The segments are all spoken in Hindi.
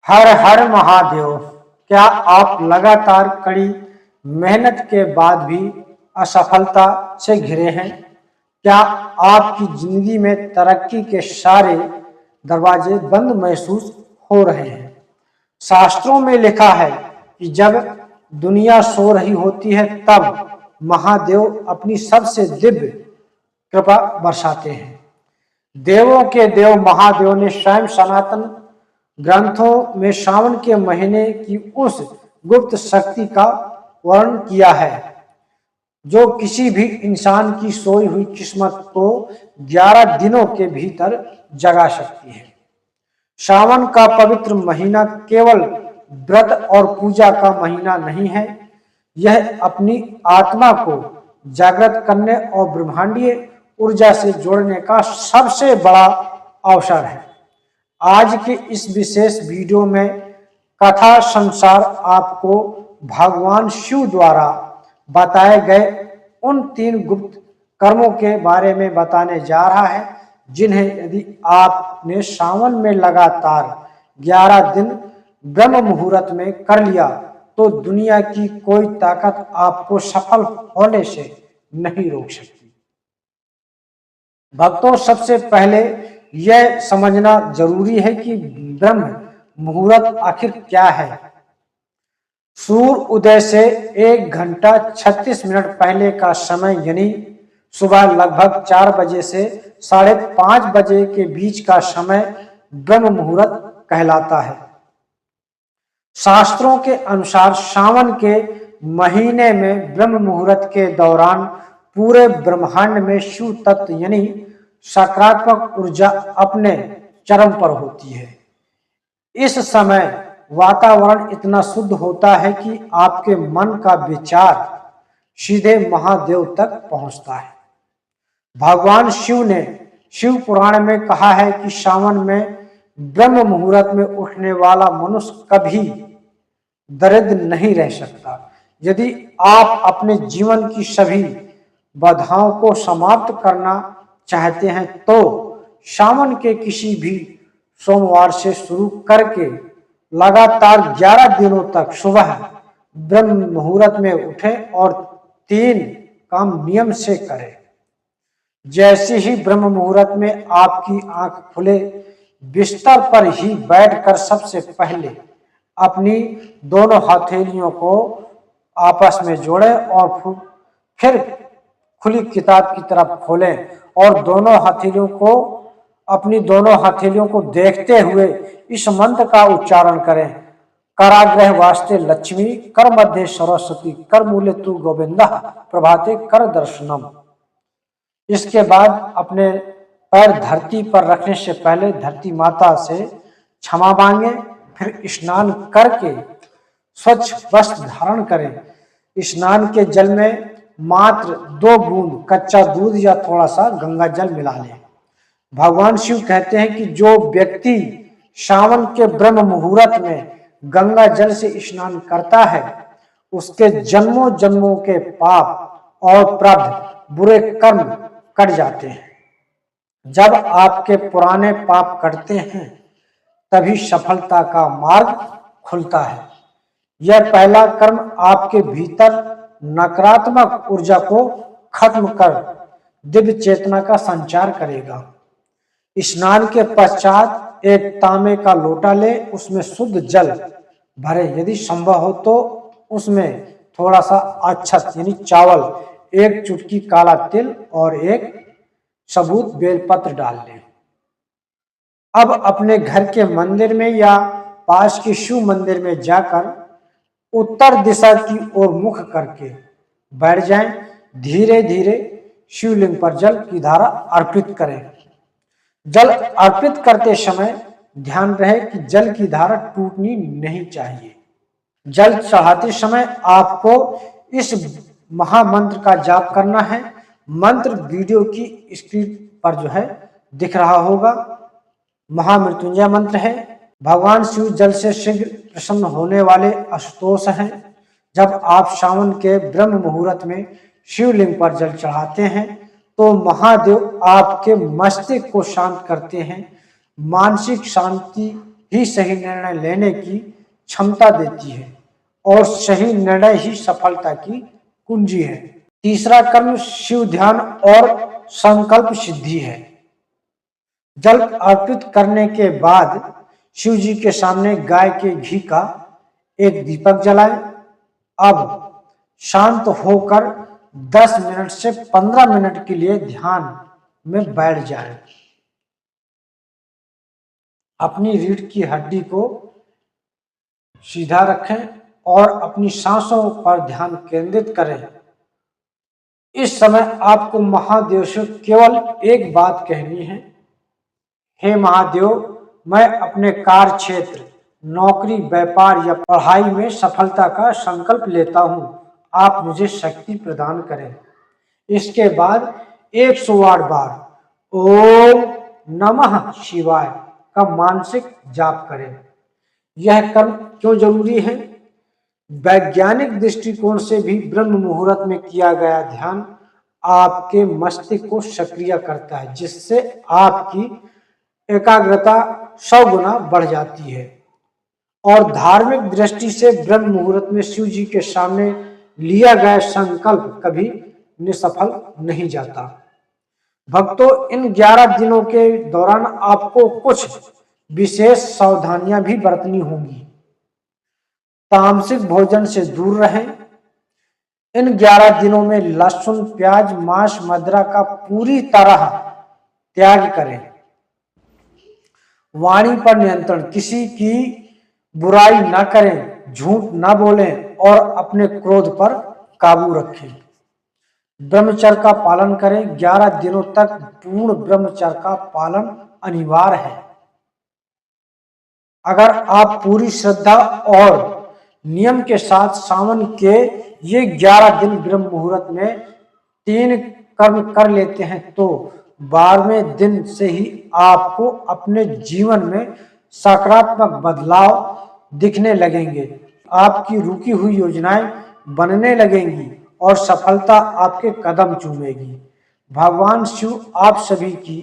हर हर महादेव। क्या आप लगातार कड़ी मेहनत के बाद भी असफलता से घिरे हैं? क्या आपकी जिंदगी में तरक्की के सारे दरवाजे बंद महसूस हो रहे हैं? शास्त्रों में लिखा है कि जब दुनिया सो रही होती है तब महादेव अपनी सबसे दिव्य कृपा बरसाते हैं। देवों के देव महादेव ने स्वयं सनातन ग्रंथों में सावन के महीने की उस गुप्त शक्ति का वर्णन किया है जो किसी भी इंसान की सोई हुई किस्मत को 11 दिनों के भीतर जगा सकती है। सावन का पवित्र महीना केवल व्रत और पूजा का महीना नहीं है, यह अपनी आत्मा को जागृत करने और ब्रह्मांडीय ऊर्जा से जोड़ने का सबसे बड़ा अवसर है। आज के इस विशेष वीडियो में कथा संसार आपको भगवान शिव द्वारा बताए गए उन 3 गुप्त कर्मों के बारे में बताने जा रहा है जिन्हें यदि आपने सावन में लगातार 11 दिन ब्रह्म मुहूर्त में कर लिया तो दुनिया की कोई ताकत आपको सफल होने से नहीं रोक सकती। भक्तों, सबसे पहले यह समझना जरूरी है कि ब्रह्म मुहूर्त आखिर क्या है। सूर्य उदय से 1 घंटा 36 मिनट पहले का समय यानी सुबह लगभग 4 बजे से 5:30 बजे के बीच का समय ब्रह्म मुहूर्त कहलाता है। शास्त्रों के अनुसार सावन के महीने में ब्रह्म मुहूर्त के दौरान पूरे ब्रह्मांड में शिव तत्व यानी सकारात्मक ऊर्जा अपने चरम पर होती है। इस समय वातावरण इतना शुद्ध होता है कि आपके मन का विचार सीधे महादेव तक पहुंचता है। भगवान शिव ने शिव पुराण में कहा है कि सावन में ब्रह्म मुहूर्त में उठने वाला मनुष्य कभी दरिद्र नहीं रह सकता। यदि आप अपने जीवन की सभी बाधाओं को समाप्त करना चाहते हैं तो सावन के किसी भी सोमवार से शुरू करके लगातार 11 दिनों तक सुबह ब्रह्म मुहूर्त में उठें और 3 काम नियम से करें। जैसे ही ब्रह्म मुहूर्त में आपकी आंख खुले, बिस्तर पर ही बैठकर सबसे पहले अपनी दोनों हथेलियों को आपस में जोड़ें और फिर खुली किताब की तरफ खोलें और अपनी दोनों हथेलियों को देखते हुए इस मंत्र का उच्चारण करें। कराग्रह वास्ते लक्ष्मी, कर मध्य सरस्वती, कर मूले तु गोविंदा, प्रभाते कर दर्शनम। इसके बाद अपने पैर धरती पर रखने से पहले धरती माता से क्षमा मांगे, फिर स्नान करके स्वच्छ वस्त्र धारण करें। स्नान के जल में मात्र 2 बूंद कच्चा दूध या थोड़ा सा गंगा जल मिला लें। भगवान शिव कहते हैं कि जो व्यक्ति सावन के ब्रह्म मुहूर्त में गंगा जल से स्नान करता है उसके जन्मों जन्मों के पाप और प्रारब्ध बुरे कर्म कट जाते हैं। जब आपके पुराने पाप कटते हैं तभी सफलता का मार्ग खुलता है। यह पहला कर्म आपके भीतर नकारात्मक ऊर्जा को खत्म कर दिव्य चेतना का संचार करेगा। स्नान के पश्चात एक तांबे का लोटा ले, उसमें शुद्ध जल भरे, यदि संभव हो तो उसमें थोड़ा सा अक्षत यानी चावल, 1 चुटकी काला तिल और 1 सबूत बेलपत्र डाल लें। अब अपने घर के मंदिर में या पास के शिव मंदिर में जाकर उत्तर दिशा की ओर मुख करके बैठ जाएं। धीरे धीरे शिवलिंग पर जल की धारा अर्पित करें। जल अर्पित करते समय ध्यान रहे कि जल की धारा टूटनी नहीं चाहिए। जल चढ़ाते समय आपको इस महामंत्र का जाप करना है। मंत्र वीडियो की स्क्रीन पर दिख रहा होगा। महामृत्युंजय मंत्र है। भगवान शिव जल से शीघ्र प्रसन्न होने वाले आशुतोष हैं। जब आप सावन के ब्रह्म मुहूर्त में शिवलिंग पर जल चढ़ाते हैं तो महादेव आपके मस्तिष्क को शांत करते हैं। मानसिक शांति ही सही निर्णय लेने की क्षमता देती है और सही निर्णय ही सफलता की कुंजी है। तीसरा कर्म शिव ध्यान और संकल्प सिद्धि है। जल अर्पित करने के बाद शिव जी के सामने गाय के घी का एक दीपक जलाएं। अब शांत होकर 10 मिनट से 15 मिनट के लिए ध्यान में बैठ जाएं। अपनी रीढ़ की हड्डी को सीधा रखें और अपनी सांसों पर ध्यान केंद्रित करें। इस समय आपको महादेव से केवल एक बात कहनी है, हे महादेव, मैं अपने कार्य क्षेत्र, नौकरी, व्यापार या पढ़ाई में सफलता का संकल्प लेता हूं। आप मुझे शक्ति प्रदान करें। इसके बाद 108 बार ओम नमः शिवाय का मानसिक जाप करें। यह कर्म क्यों जरूरी है? वैज्ञानिक दृष्टिकोण से भी ब्रह्म मुहूर्त में किया गया ध्यान आपके मस्तिष्क को सक्रिय करता है, जिससे आपकी एकाग्रता 100 गुना बढ़ जाती है। और धार्मिक दृष्टि से ब्रह्म मुहूर्त में शिव जी के सामने लिया गया संकल्प कभी निष्फल नहीं जाता। भक्तों, इन 11 दिनों के दौरान आपको कुछ विशेष सावधानियां भी बरतनी होंगी। तामसिक भोजन से दूर रहें। इन 11 दिनों में लहसुन, प्याज, मांस, मदिरा का पूरी तरह त्याग करें। वाणी पर नियंत्रण, किसी की बुराई न करें, झूठ न बोलें और अपने क्रोध पर काबू रखें। ब्रह्मचर्य का पालन करें। 11 दिनों तक पूर्ण ब्रह्मचर्य का पालन अनिवार्य है। अगर आप पूरी श्रद्धा और नियम के साथ सावन के ये 11 दिन ब्रह्म मुहूर्त में 3 कर्म कर लेते हैं तो 12वें दिन से ही आपको अपने जीवन में सकारात्मक बदलाव दिखने लगेंगे। आपकी रुकी हुई योजनाएं बनने लगेंगी और सफलता आपके कदम चूमेगी। भगवान शिव आप सभी की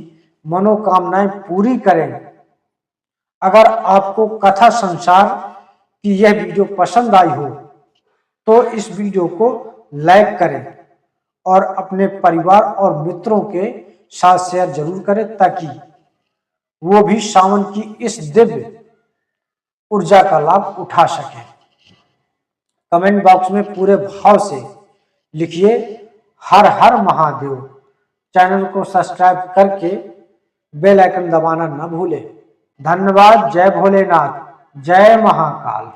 मनोकामनाएं पूरी करें। अगर आपको कथा संसार की यह वीडियो पसंद आई हो तो इस वीडियो को लाइक करें और अपने परिवार और मित्रों के साथ शेयर जरूर करें, ताकि वो भी सावन की इस दिव्य ऊर्जा का लाभ उठा सकें। कमेंट बॉक्स में पूरे भाव से लिखिए हर हर महादेव। चैनल को सब्सक्राइब करके बेल आइकन दबाना न भूलें। धन्यवाद। जय भोलेनाथ, जय महाकाल।